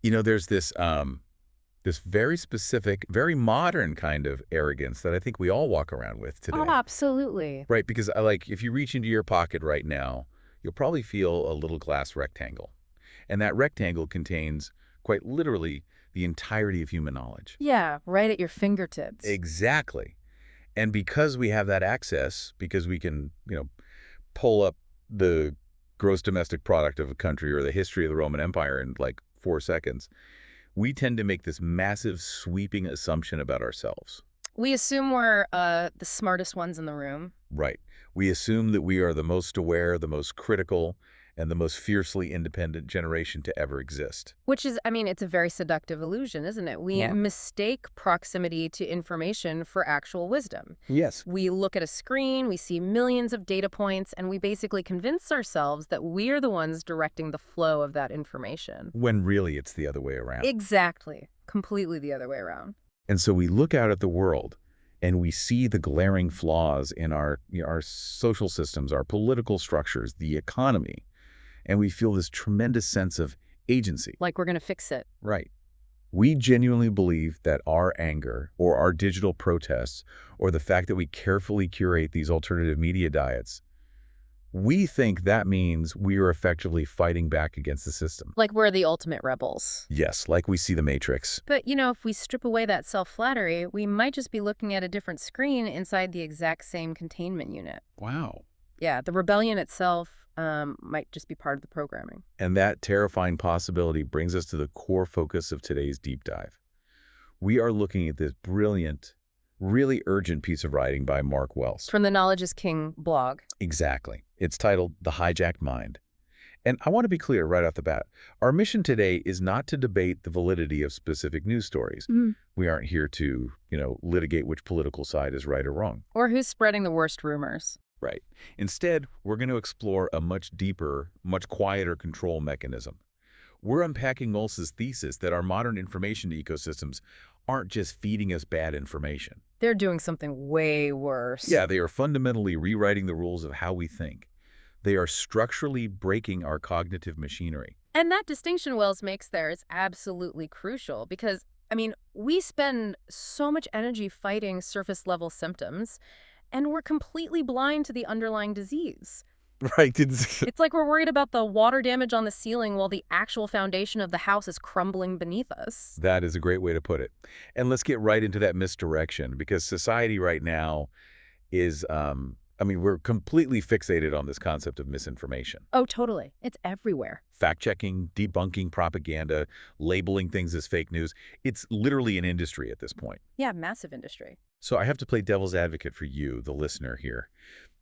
There's this very specific, very modern kind of arrogance that I think we all walk around with Oh, today. absolutely. Right, because if you reach into your pocket right now, you'll probably feel a little glass rectangle. And that rectangle contains, quite literally, the entirety of human knowledge. Yeah, right at your fingertips. Exactly. And because we have that access, because we can, pull up the gross domestic product of a country or the history of the Roman Empire in like 4 seconds, we tend to make this massive sweeping assumption about ourselves. We assume we're the smartest ones in the room. Right. We assume that we are the most aware, the most critical, and the most fiercely independent generation to ever exist. Which is, I mean, it's a very seductive illusion, isn't it? We Mhm. mistake proximity to information for actual wisdom. Yes. We look at a screen, we see millions of data points, and we basically convince ourselves that we're the ones directing the flow of that information. When really it's the other way around. Exactly. Completely the other way around. And so we look out at the world and we see the glaring flaws in our social systems, our political structures, the economy, and we feel this tremendous sense of agency. Like we're going to fix it. Right. We genuinely believe that our anger or our digital protests or the fact that we carefully curate these alternative media diets, we think that means we are effectively fighting back against the system. Like we're the ultimate rebels. Yes, like we see the Matrix. But, if we strip away that self-flattery, we might just be looking at a different screen inside the exact same containment unit. Wow. Yeah, the rebellion itself might just be part of the programming. And that terrifying possibility brings us to the core focus of today's deep dive. We are looking at this brilliant, really urgent piece of writing by Mark Wells. From the Knowledge is King blog. Exactly. It's titled The Hijacked Mind. And I want to be clear right off the bat. Our mission today is not to debate the validity of specific news stories. We aren't here to, litigate which political side is right or wrong. Or who's spreading the worst rumors. Right. Instead, we're going to explore a much deeper, much quieter control mechanism. We're unpacking Knowles's thesis that our modern information ecosystems aren't just feeding us bad information. They're doing something way worse. Yeah, they are fundamentally rewriting the rules of how we think. They are structurally breaking our cognitive machinery. And that distinction Wells makes there is absolutely crucial because, we spend so much energy fighting surface-level symptoms, and we're completely blind to the underlying disease. Right. It's like we're worried about the water damage on the ceiling while the actual foundation of the house is crumbling beneath us. That is a great way to put it. And let's get right into that misdirection because society right now is, we're completely fixated on this concept of misinformation. Oh, totally. It's everywhere. Fact-checking, debunking propaganda, labeling things as fake news. It's literally an industry at this point. Yeah, massive industry. So I have to play devil's advocate for you, the listener here,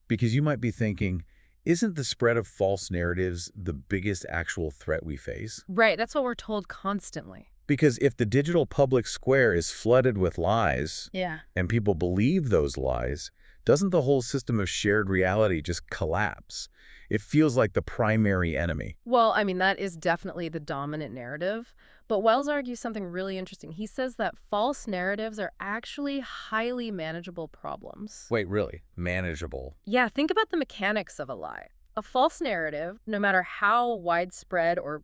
because you might be thinking, isn't the spread of false narratives the biggest actual threat we face? Right, that's what we're told constantly. Because if the digital public square is flooded with lies, Yeah. and people believe those lies, doesn't the whole system of shared reality just collapse? It feels like the primary enemy. Well, that is definitely the dominant narrative. But Wells argues something really interesting. He says that false narratives are actually highly manageable problems. Wait, really? Manageable? Yeah, think about the mechanics of a lie. A false narrative, no matter how widespread or,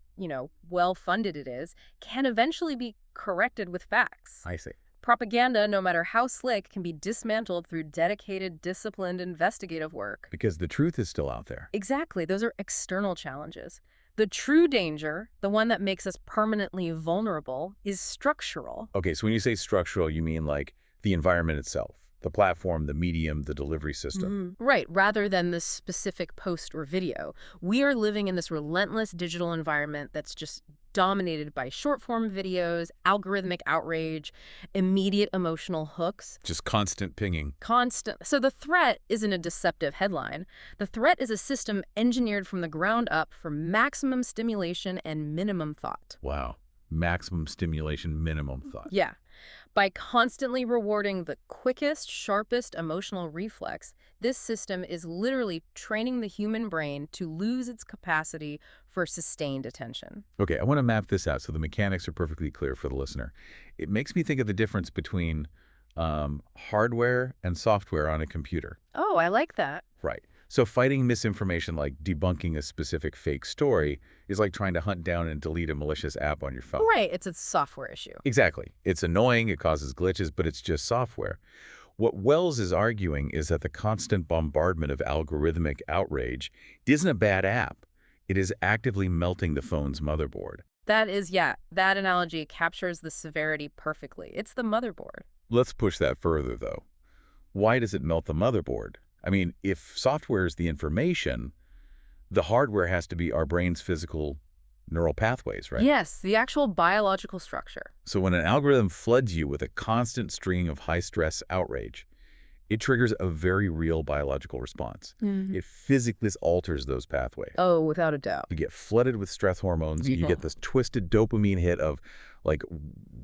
well-funded it is, can eventually be corrected with facts. I see. Propaganda, no matter how slick, can be dismantled through dedicated, disciplined investigative work. Because the truth is still out there. Exactly. Those are external challenges. The true danger, the one that makes us permanently vulnerable, is structural. Okay, so when you say structural, you mean like the environment itself, the platform, the medium, the delivery system. Right, rather than the specific post or video. We are living in this relentless digital environment that's just dominated by short-form videos, algorithmic outrage, immediate emotional hooks. Just constant pinging. Constant. So the threat isn't a deceptive headline. The threat is a system engineered from the ground up for maximum stimulation and minimum thought. Wow. Maximum stimulation, minimum thought. Yeah. By constantly rewarding the quickest, sharpest emotional reflex, this system is literally training the human brain to lose its capacity for sustained attention. Okay, I want to map this out so the mechanics are perfectly clear for the listener. It makes me think of the difference between hardware and software on a computer. Oh, I like that. Right. So fighting misinformation like debunking a specific fake story is like trying to hunt down and delete a malicious app on your phone. Right, it's a software issue. Exactly. It's annoying, it causes glitches, but it's just software. What Wells is arguing is that the constant bombardment of algorithmic outrage isn't a bad app. It is actively melting the phone's motherboard. That is, yeah, that analogy captures the severity perfectly. It's the motherboard. Let's push that further, though. Why does it melt the motherboard? I mean, if software is the information, the hardware has to be our brain's physical neural pathways, right? Yes, the actual biological structure. So when an algorithm floods you with a constant string of high-stress outrage, it triggers a very real biological response. It physically alters those pathways. Oh, without a doubt. You get flooded with stress hormones. You get this twisted dopamine hit of, like,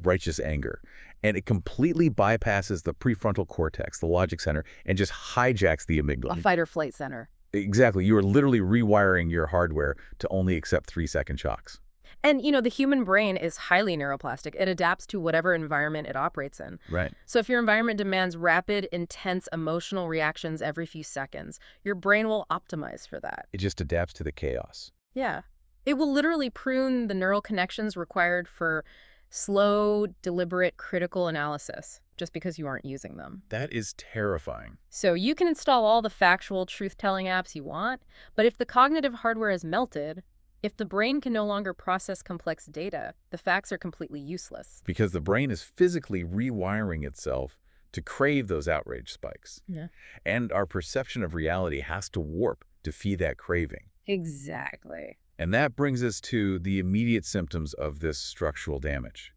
righteous anger. And it completely bypasses the prefrontal cortex, the logic center, and just hijacks the A amygdala. fight or flight center. Exactly. You are literally rewiring your hardware to only accept 3-second shocks. And, the human brain is highly neuroplastic. It adapts to whatever environment it operates in. Right. So if your environment demands rapid, intense emotional reactions every few seconds, your brain will optimize for that. It just adapts to the chaos. Yeah. It will literally prune the neural connections required for slow, deliberate, critical analysis just because you aren't using them. That is terrifying. So you can install all the factual, truth-telling apps you want, but if the cognitive hardware is melted, if the brain can no longer process complex data, the facts are completely useless. Because the brain is physically rewiring itself to crave those outrage spikes. Yeah. And our perception of reality has to warp to feed that craving. Exactly. And that brings us to the immediate symptoms of this structural damage.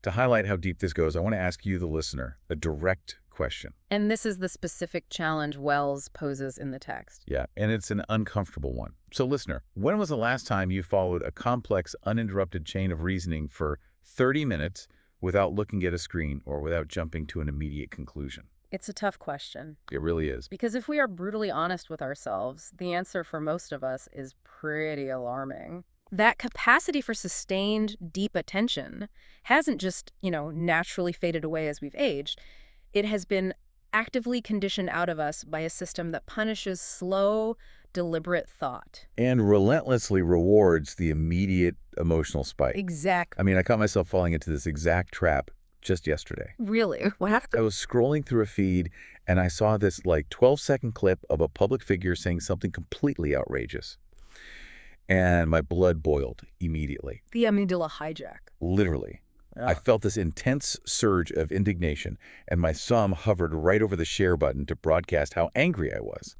To highlight how deep this goes, I want to ask you, the listener, a direct question. And this is the specific challenge Wells poses in the text. Yeah, and it's an uncomfortable one. So listener, when was the last time you followed a complex, uninterrupted chain of reasoning for 30 minutes without looking at a screen or without jumping to an immediate conclusion? It's a tough question. It really is. Because if we are brutally honest with ourselves, the answer for most of us is pretty alarming. That capacity for sustained, deep attention hasn't just, naturally faded away as we've aged. It has been actively conditioned out of us by a system that punishes slow, deliberate thought. And relentlessly rewards the immediate emotional spike. Exactly. I mean, I caught myself falling into this exact trap just yesterday. Really? What happened? I was scrolling through a feed and I saw this 12-second clip of a public figure saying something completely outrageous. And my blood boiled immediately. The amygdala hijack. Literally. Yeah. I felt this intense surge of indignation, and my thumb hovered right over the share button to broadcast how angry I was.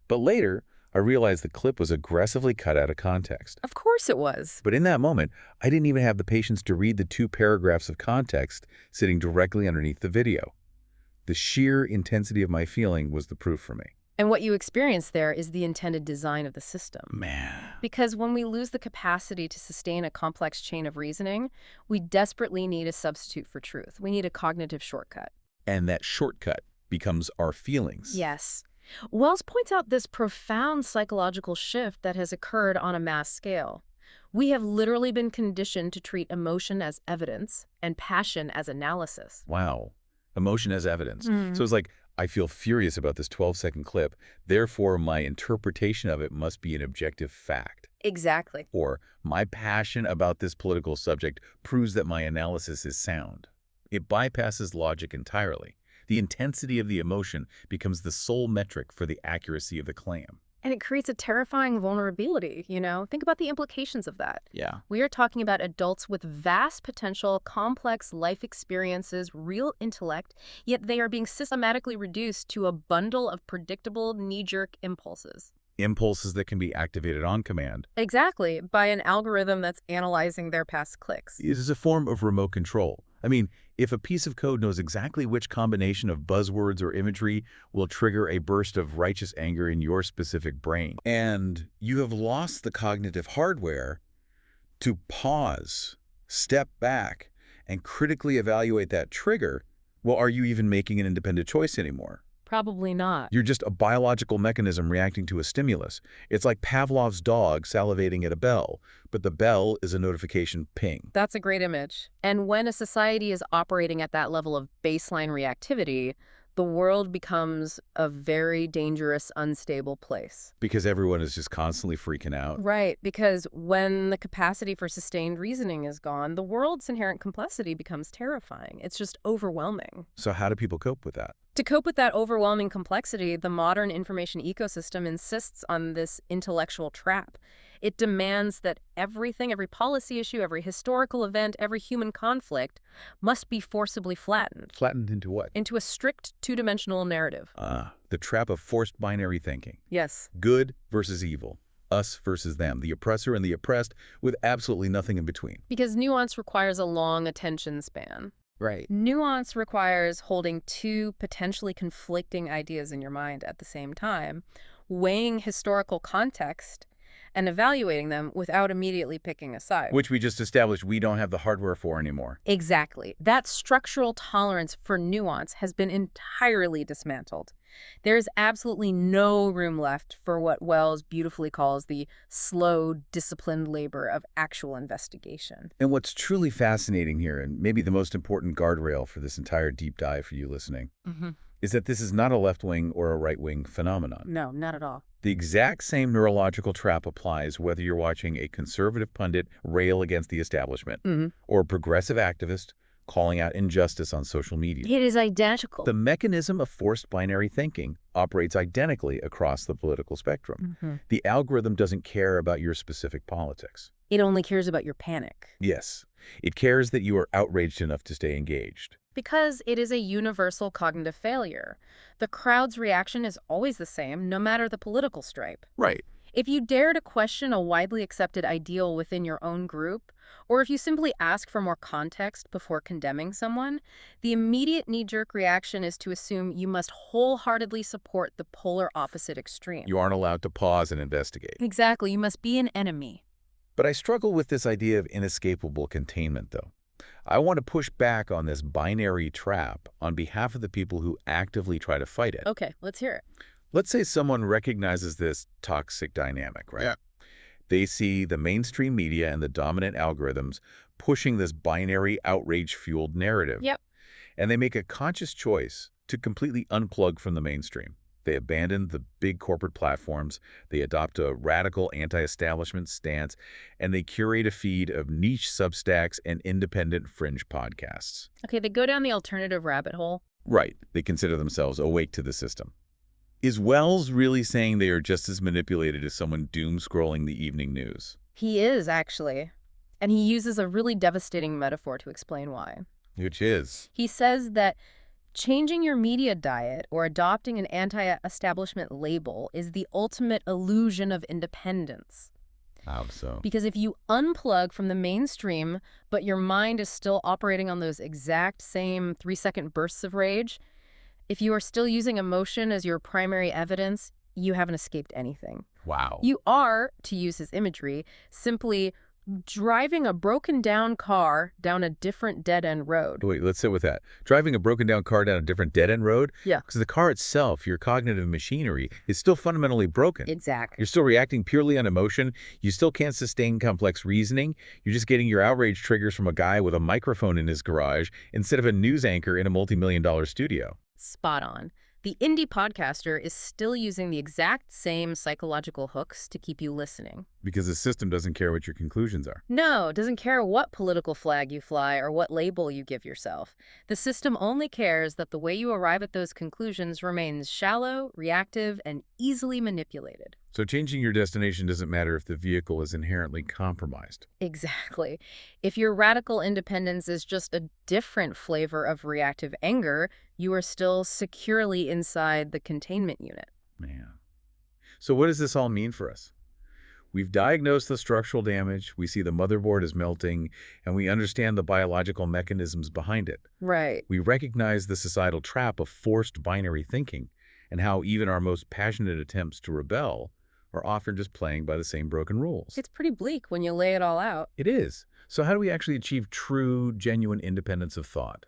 But later, I realized the clip was aggressively cut out of context. Of course it was. But in that moment, I didn't even have the patience to read the 2 paragraphs of context sitting directly underneath the video. The sheer intensity of my feeling was the proof for me. And what you experience there is the intended design of the system. Man. Because when we lose the capacity to sustain a complex chain of reasoning, we desperately need a substitute for truth. We need a cognitive shortcut. And that shortcut becomes our feelings. Yes. Wells points out this profound psychological shift that has occurred on a mass scale. We have literally been conditioned to treat emotion as evidence and passion as analysis. Wow. Emotion as evidence. So it's like, I feel furious about this 12-second clip, therefore my interpretation of it must be an objective fact. Exactly. Or, my passion about this political subject proves that my analysis is sound. It bypasses logic entirely. The intensity of the emotion becomes the sole metric for the accuracy of the claim. And it creates a terrifying vulnerability, Think about the implications of that. Yeah. We are talking about adults with vast potential, complex life experiences, real intellect, yet they are being systematically reduced to a bundle of predictable knee-jerk impulses. Impulses that can be activated on command. Exactly, by an algorithm that's analyzing their past clicks. It is a form of remote control. I mean, if a piece of code knows exactly which combination of buzzwords or imagery will trigger a burst of righteous anger in your specific brain, and you have lost the cognitive hardware to pause, step back, and critically evaluate that trigger, well, are you even making an independent choice anymore? Probably not. You're just a biological mechanism reacting to a stimulus. It's like Pavlov's dog salivating at a bell, but the bell is a notification ping. That's a great image. And when a society is operating at that level of baseline reactivity, the world becomes a very dangerous, unstable place. Because everyone is just constantly freaking out. Right, because when the capacity for sustained reasoning is gone, the world's inherent complexity becomes terrifying. It's just overwhelming. So how do people cope with that? To cope with that overwhelming complexity, the modern information ecosystem insists on this intellectual trap. It demands that everything, every policy issue, every historical event, every human conflict must be forcibly flattened Flattened into what? into a strict two-dimensional narrative. The trap of forced binary thinking. Yes. Good versus evil. Us versus them. The oppressor and the oppressed, with absolutely nothing in between. Because nuance requires a long attention span. Right. Nuance requires holding two potentially conflicting ideas in your mind at the same time, weighing historical context, and evaluating them without immediately picking a side. Which we just established we don't have the hardware for anymore. Exactly. That structural tolerance for nuance has been entirely dismantled. There is absolutely no room left for what Wells beautifully calls the slow, disciplined labor of actual investigation. And what's truly fascinating here, and maybe the most important guardrail for this entire deep dive for you listening, is that this is not a left-wing or a right-wing phenomenon. No, not at all. The exact same neurological trap applies whether you're watching a conservative pundit rail against the establishment or a progressive activist calling out injustice on social media. It is identical. The mechanism of forced binary thinking operates identically across the political spectrum. The algorithm doesn't care about your specific politics. It only cares about your panic. Yes, it cares that you are outraged enough to stay engaged. Because it is a universal cognitive failure. The crowd's reaction is always the same, no matter the political stripe. Right. If you dare to question a widely accepted ideal within your own group, or if you simply ask for more context before condemning someone, the immediate knee-jerk reaction is to assume you must wholeheartedly support the polar opposite extreme. You aren't allowed to pause and investigate. Exactly. You must be an enemy. But I struggle with this idea of inescapable containment, though. I want to push back on this binary trap on behalf of the people who actively try to fight it. Okay, let's hear it. Let's say someone recognizes this toxic dynamic, right? Yeah. They see the mainstream media and the dominant algorithms pushing this binary outrage-fueled narrative. Yep. And they make a conscious choice to completely unplug from the mainstream. They abandon the big corporate platforms, they adopt a radical anti-establishment stance, and they curate a feed of niche Substacks and independent fringe podcasts. Okay, they go down the alternative rabbit hole. Right. They consider themselves awake to the system. Is Wells really saying they are just as manipulated as someone doom-scrolling the evening news? He is, actually. And he uses a really devastating metaphor to explain why. Which is? He says that changing your media diet or adopting an anti-establishment label is the ultimate illusion of independence. How so? Because if you unplug from the mainstream, but your mind is still operating on those exact same 3-second bursts of rage, if you are still using emotion as your primary evidence, you haven't escaped anything. Wow. You are, to use his imagery, simply driving a broken-down car down a different dead-end road. Wait, let's sit with that. Driving a broken-down car down a different dead-end road? Yeah. Because the car itself, your cognitive machinery, is still fundamentally broken. Exactly. You're still reacting purely on emotion. You still can't sustain complex reasoning. You're just getting your outrage triggers from a guy with a microphone in his garage instead of a news anchor in a multi-million-dollar studio. Spot on. The indie podcaster is still using the exact same psychological hooks to keep you listening. Because the system doesn't care what your conclusions are. No, it doesn't care what political flag you fly or what label you give yourself. The system only cares that the way you arrive at those conclusions remains shallow, reactive, and easily manipulated. So changing your destination doesn't matter if the vehicle is inherently compromised. Exactly. If your radical independence is just a different flavor of reactive anger, you are still securely inside the containment unit. Man. So what does this all mean for us? We've diagnosed the structural damage, we see the motherboard is melting, and we understand the biological mechanisms behind it. Right. We recognize the societal trap of forced binary thinking and how even our most passionate attempts to rebel are often just playing by the same broken rules. It's pretty bleak when you lay it all out. It is. So how do we actually achieve true, genuine independence of thought?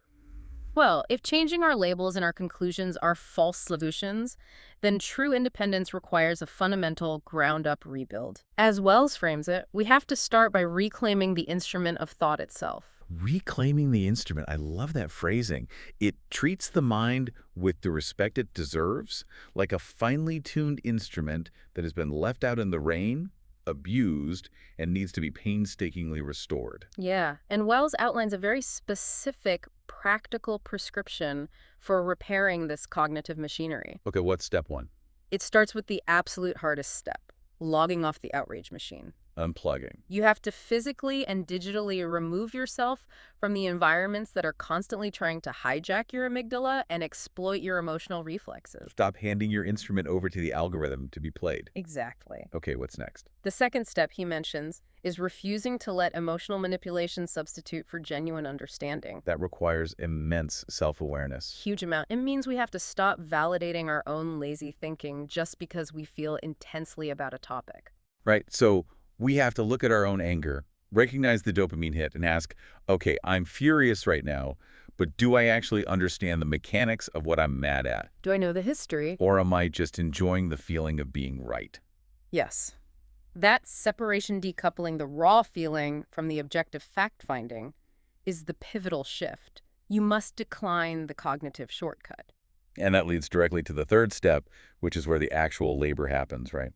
Well, if changing our labels and our conclusions are false solutions, then true independence requires a fundamental ground-up rebuild. As Wells frames it, we have to start by reclaiming the instrument of thought itself. Reclaiming the instrument. I love that phrasing. It treats the mind with the respect it deserves, like a finely tuned instrument that has been left out in the rain, abused, and needs to be painstakingly restored. Yeah, and Wells outlines a very specific, practical prescription for repairing this cognitive machinery. Okay, what's step one? It starts with the absolute hardest step, logging off the outrage machine. Unplugging. You have to physically and digitally remove yourself from the environments that are constantly trying to hijack your amygdala and exploit your emotional reflexes. Stop handing your instrument over to the algorithm to be played. Exactly. Okay, what's next? The second step he mentions is refusing to let emotional manipulation substitute for genuine understanding. That requires immense self-awareness. Huge amount. It means we have to stop validating our own lazy thinking just because we feel intensely about a topic. Right? So we have to look at our own anger, recognize the dopamine hit, and ask, okay, I'm furious right now, but do I actually understand the mechanics of what I'm mad at? Do I know the history? Or am I just enjoying the feeling of being right? Yes. That separation decoupling the raw feeling from the objective fact-finding is the pivotal shift. You must decline the cognitive shortcut. And that leads directly to the third step, which is where the actual labor happens, right?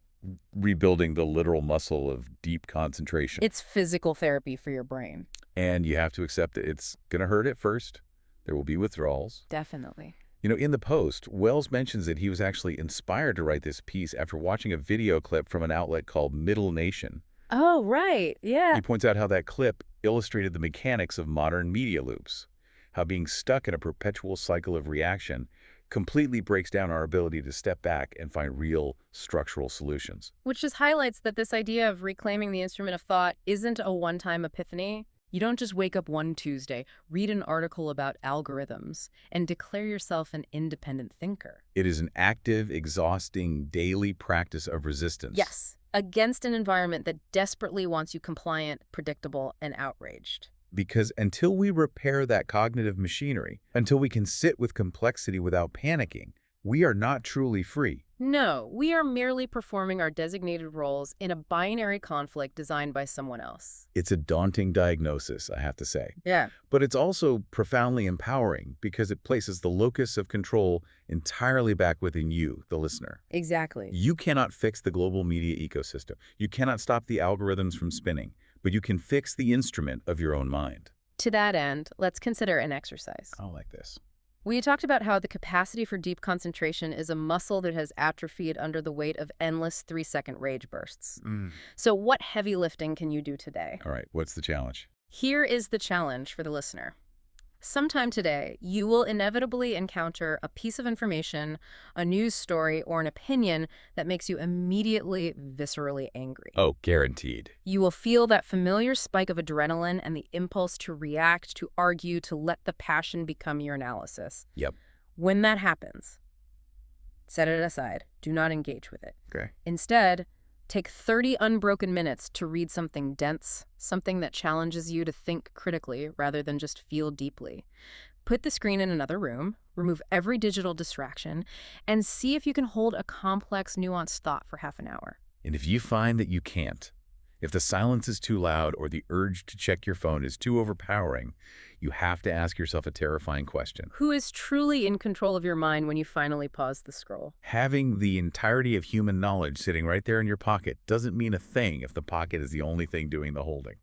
Rebuilding the literal muscle of deep concentration. It's physical therapy for your brain. And you have to accept that it's going to hurt at first. There will be withdrawals. Definitely. You know, in the post, Wells mentions that he was actually inspired to write this piece after watching a video clip from an outlet called Middle Nation. Oh, right. Yeah. He points out how that clip illustrated the mechanics of modern media loops, how being stuck in a perpetual cycle of reaction completely breaks down our ability to step back and find real structural solutions. Which just highlights that this idea of reclaiming the instrument of thought isn't a one-time epiphany. You don't just wake up one Tuesday, read an article about algorithms, and declare yourself an independent thinker. It is an active, exhausting, daily practice of resistance. Yes, against an environment that desperately wants you compliant, predictable, and outraged. Because until we repair that cognitive machinery, until we can sit with complexity without panicking, we are not truly free. No, we are merely performing our designated roles in a binary conflict designed by someone else. It's a daunting diagnosis, I have to say. Yeah. But it's also profoundly empowering because it places the locus of control entirely back within you, the listener. Exactly. You cannot fix the global media ecosystem. You cannot stop the algorithms from spinning, but you can fix the instrument of your own mind. To that end, let's consider an exercise. I like this. We talked about how the capacity for deep concentration is a muscle that has atrophied under the weight of endless 3-second rage bursts. So what heavy lifting can you do today? All right, what's the challenge? Here is the challenge for the listener. Sometime today, you will inevitably encounter a piece of information, a news story, or an opinion that makes you immediately viscerally angry. Oh, guaranteed. You will feel that familiar spike of adrenaline and the impulse to react, to argue, to let the passion become your analysis. Yep. When that happens, set it aside. Do not engage with it. Okay. Instead, take 30 unbroken minutes to read something dense, something that challenges you to think critically rather than just feel deeply. Put the screen in another room, remove every digital distraction, and see if you can hold a complex, nuanced thought for half an hour. And if you find that you can't, if the silence is too loud or the urge to check your phone is too overpowering, you have to ask yourself a terrifying question. Who is truly in control of your mind when you finally pause the scroll? Having the entirety of human knowledge sitting right there in your pocket doesn't mean a thing if the pocket is the only thing doing the holding.